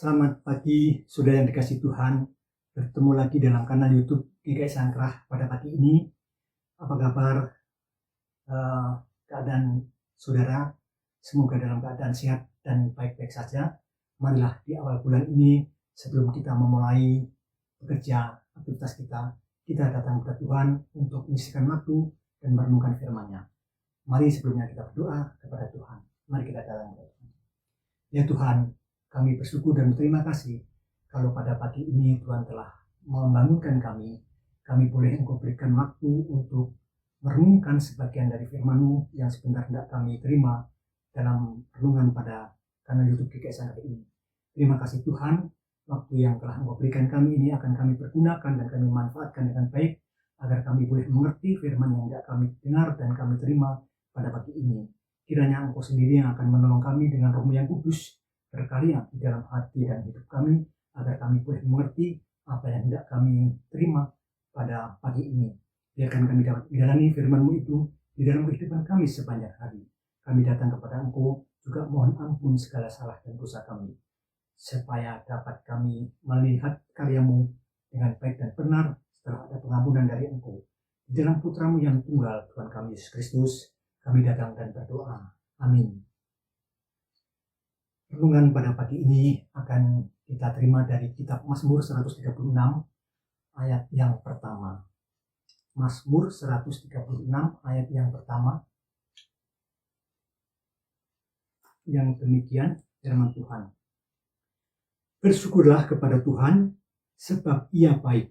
Selamat pagi, saudara yang dikasihi Tuhan. Bertemu lagi dalam kanal YouTube GKI Sangkrah pada pagi ini. Apa kabar keadaan saudara? Semoga dalam keadaan sehat dan baik-baik saja. Marilah di awal bulan ini, sebelum kita memulai bekerja aktivitas kita datang kepada Tuhan untuk mengisikan waktu dan merenungkan firman-Nya. Mari sebelumnya kita berdoa kepada Tuhan. Mari kita datang kepada Tuhan. Ya Tuhan, kami bersyukur dan berterima kasih kalau pada pagi ini Tuhan telah membangunkan kami. Kami boleh Engkau berikan waktu untuk merenungkan sebagian dari firman-Mu yang sebentar hendak kami terima dalam renungan pada kanal YouTube GKI Sangkrah ini. Terima kasih Tuhan, waktu yang telah Engkau berikan kami ini akan kami pergunakan dan kami manfaatkan dengan baik agar kami boleh mengerti firman yang hendak kami dengar dan kami terima pada pagi ini. Kiranya Engkau sendiri yang akan menolong kami dengan Roh-Mu yang kudus berkarya di dalam hati dan hidup kami agar kami boleh mengerti apa yang hendak kami terima pada pagi ini. Biarkan kami dapat menjalani firman-Mu itu di dalam kehidupan kami sepanjang hari. Kami datang kepada Engkau juga mohon ampun segala salah dan dosa kami, supaya dapat kami melihat karya-Mu dengan baik dan benar setelah ada pengampunan dari Engkau. Di dalam Putra-Mu yang tunggal, Tuhan kami Yesus Kristus, kami datang dan berdoa. Amin. Renungan pada pagi ini akan kita terima dari kitab Mazmur 136 ayat yang pertama. Mazmur 136 ayat yang pertama. Yang demikian firman Tuhan. Bersyukurlah kepada Tuhan sebab Ia baik.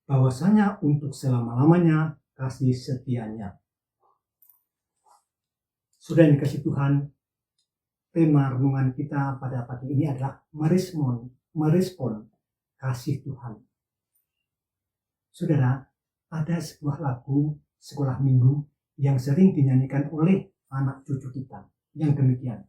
Bahwasanya untuk selama-lamanya kasih setianya. Sudah dikasih Tuhan. Tema renungan kita pada pagi ini adalah merespon kasih Tuhan. Saudara, ada sebuah lagu sekolah minggu yang sering dinyanyikan oleh anak cucu kita yang demikian.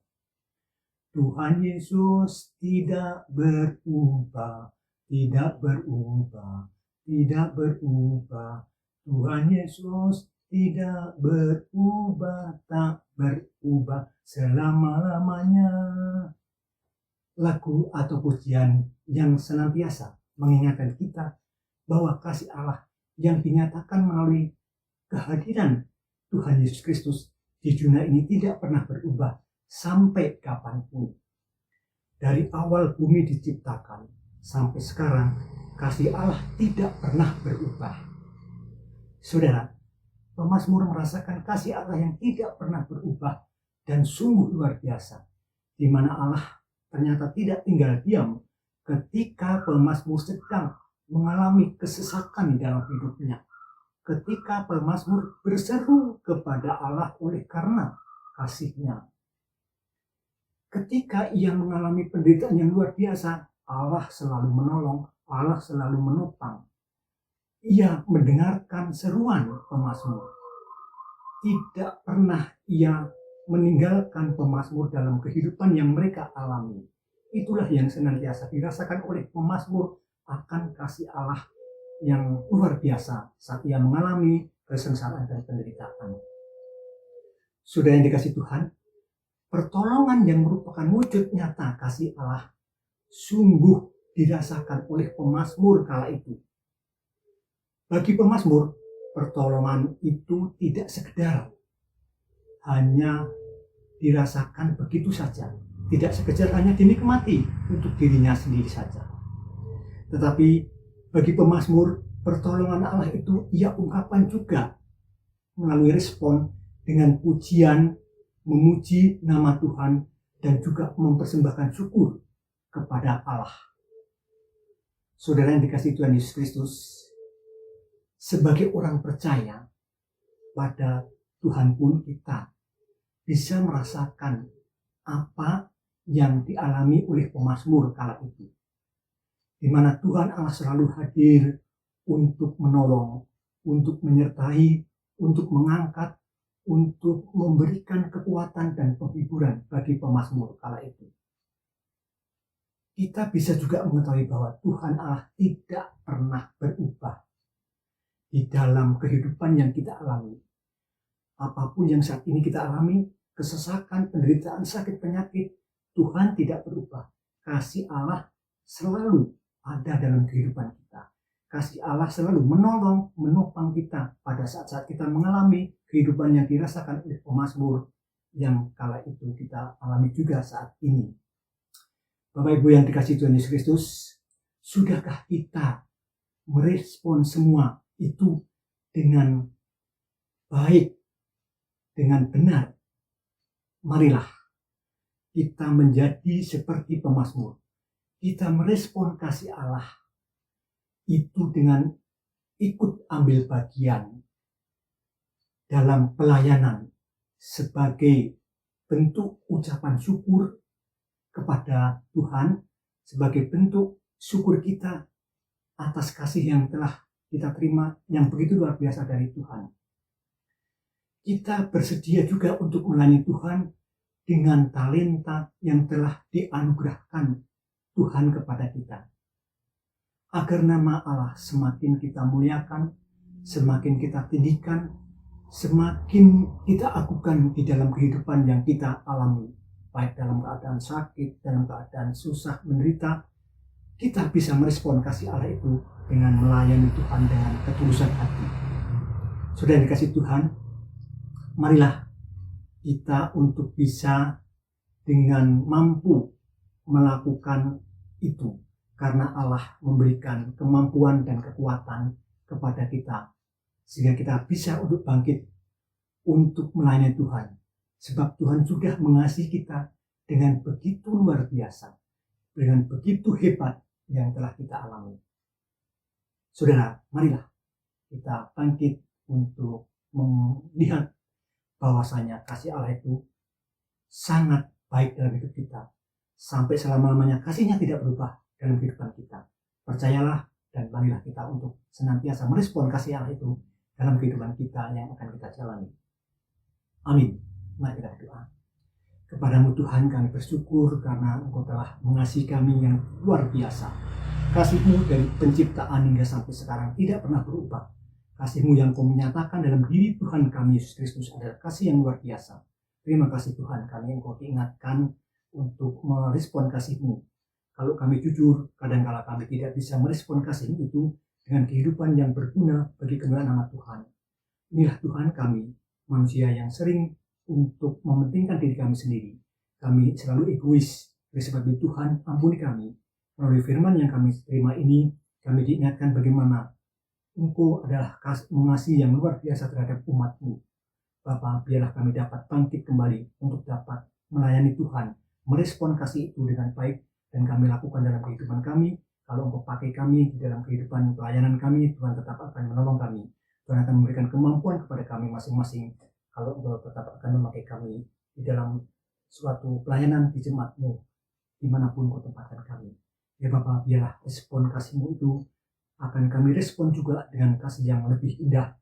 Tuhan Yesus tidak berubah, tidak berubah, tidak berubah. Tuhan Yesus tidak berubah, tak berubah selama-lamanya. Lagu atau pujian yang senantiasa mengingatkan kita bahwa kasih Allah yang dinyatakan melalui kehadiran Tuhan Yesus Kristus di dunia ini tidak pernah berubah sampai kapanpun. Dari awal bumi diciptakan sampai sekarang, kasih Allah tidak pernah berubah. Saudara, pemazmur merasakan kasih Allah yang tidak pernah berubah dan sungguh luar biasa, di mana Allah ternyata tidak tinggal diam ketika pemazmur sedang mengalami kesesakan di dalam hidupnya. Ketika pemazmur berseru kepada Allah oleh karena kasih-Nya. Ketika ia mengalami penderitaan yang luar biasa, Allah selalu menolong, Allah selalu menopang. Ia mendengarkan seruan pemazmur. Tidak pernah ia meninggalkan pemazmur dalam kehidupan yang mereka alami. Itulah yang senantiasa dirasakan oleh pemazmur akan kasih Allah yang luar biasa saat ia mengalami kesengsaraan dan penderitaan. Sudah yang dikasih Tuhan, pertolongan yang merupakan wujud nyata kasih Allah sungguh dirasakan oleh pemazmur kala itu. Bagi pemazmur, pertolongan itu tidak sekedar hanya dirasakan begitu saja, tidak sekedar hanya dinikmati untuk dirinya sendiri saja. Tetapi bagi pemazmur, pertolongan Allah itu ia ungkapkan juga melalui respon dengan pujian, memuji nama Tuhan, dan juga mempersembahkan syukur kepada Allah. Saudara yang dikasihi Tuhan Yesus Kristus, sebagai orang percaya pada Tuhan pun kita bisa merasakan apa yang dialami oleh pemazmur kala itu. Di mana Tuhan Allah selalu hadir untuk menolong, untuk menyertai, untuk mengangkat, untuk memberikan kekuatan dan penghiburan bagi pemazmur kala itu. Kita bisa juga mengetahui bahwa Tuhan Allah tidak pernah berubah di dalam kehidupan yang kita alami. Apapun yang saat ini kita alami, kesesakan, penderitaan, sakit, penyakit, Tuhan tidak berubah. kasih Allah selalu ada dalam kehidupan kita. Kasih Allah selalu menolong, menopang kita pada saat-saat kita mengalami kehidupan yang dirasakan oleh pemazmur yang kala itu kita alami juga saat ini. Bapak Ibu yang dikasihi Tuhan Yesus Kristus, sudahkah kita merespon semua itu dengan baik, dengan benar? Marilah kita menjadi seperti pemazmur. Kita merespon kasih Allah itu dengan ikut ambil bagian dalam pelayanan sebagai bentuk ucapan syukur kepada Tuhan, sebagai bentuk syukur kita atas kasih yang telah kita terima yang begitu luar biasa dari Tuhan. Kita bersedia juga untuk melayani Tuhan dengan talenta yang telah dianugerahkan Tuhan kepada kita. Agar nama Allah semakin kita muliakan, semakin kita tinggikan, semakin kita agukan di dalam kehidupan yang kita alami. Baik dalam keadaan sakit, dalam keadaan susah, menderita, kita bisa merespon kasih Allah itu dengan melayani Tuhan dengan ketulusan hati. Sudah dikasih Tuhan, marilah kita untuk bisa dengan mampu melakukan itu. Karena Allah memberikan kemampuan dan kekuatan kepada kita. Sehingga kita bisa untuk bangkit untuk melayani Tuhan. Sebab Tuhan sudah mengasihi kita dengan begitu luar biasa. Dengan begitu hebat yang telah kita alami. Saudara, marilah kita bangkit untuk melihat bahwasanya kasih Allah itu sangat baik dalam hidup kita. Sampai selama-lamanya kasihnya tidak berubah dalam kehidupan kita. Percayalah dan marilah kita untuk senantiasa merespon kasih Allah itu dalam kehidupan kita yang akan kita jalani. Amin. Mari kita berdoa. Kepadamu Tuhan kami bersyukur karena Engkau telah mengasihi kami yang luar biasa. Kasih-Mu dari penciptaan hingga sampai sekarang tidak pernah berubah. Kasih-Mu yang Kau menyatakan dalam diri Tuhan kami Yesus Kristus adalah kasih yang luar biasa. Terima kasih Tuhan, kami Engkau diingatkan untuk merespon kasih-Mu. Kalau kami jujur, kadang-kala kami tidak bisa merespon kasih itu dengan kehidupan yang berguna bagi kemuliaan nama Tuhan. Inilah Tuhan kami, manusia yang sering untuk mementingkan diri kami sendiri. Kami selalu egois, oleh sebab itu Tuhan ampuni kami. Melalui firman yang kami terima ini, kami diingatkan bagaimana Engkau adalah mengasihi yang luar biasa terhadap umat-Mu. Bapa, biarlah kami dapat bangkit kembali untuk dapat melayani Tuhan, merespon kasih itu dengan baik, dan kami lakukan dalam kehidupan kami. Kalau Engkau pakai kami di dalam kehidupan pelayanan kami, Tuhan tetap akan menolong kami. Tuhan akan memberikan kemampuan kepada kami masing-masing. Kalau Engkau tetap akan memakai kami di dalam suatu pelayanan di jemaat-Mu, dimanapun Engkau tempatkan kami. Ya Bapa, biarlah respon kasih-Mu itu akan kami respon juga dengan kasih yang lebih indah.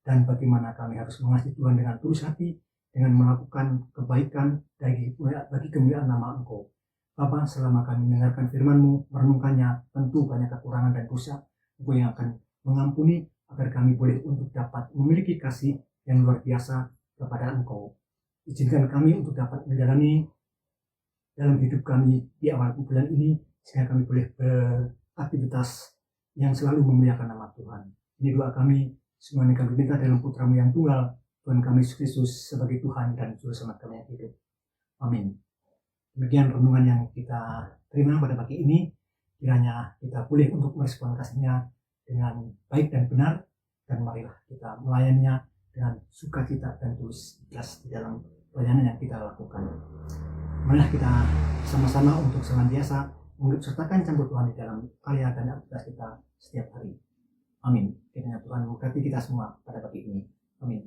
Dan bagaimana kami harus mengasihi Tuhan dengan tulus hati, dengan melakukan kebaikan bagi kemuliaan nama Engkau. Bapa, selama kami mendengarkan firman-Mu, merenungkannya, tentu banyak kekurangan dan dosa. Engkau yang akan mengampuni agar kami boleh untuk dapat memiliki kasih yang luar biasa kepada Engkau. Izinkan kami untuk dapat menjalani dalam hidup kami di awal bulan ini, sehingga kami boleh beraktivitas yang selalu memuliakan nama Tuhan. Ini doa kami, semuanya kami minta dalam Putra-Mu yang tunggal, Tuhan kami Yesus Kristus sebagai Tuhan dan Juru Selamat kami yang hidup. Amin. Demikian renungan yang kita terima pada pagi ini. Kiranya kita boleh untuk merespon kasih-Nya dengan baik dan benar, dan marilah kita melayaninya dengan sukacita dan tulus ikhlas di dalam pelayanan yang kita lakukan. Marilah kita sama-sama untuk senantiasa mengikutsertakan campur Tuhan di dalam karya dan aktivitas kita setiap hari. Amin. Kiranya Tuhan memberkati kita semua pada pagi ini. Amin.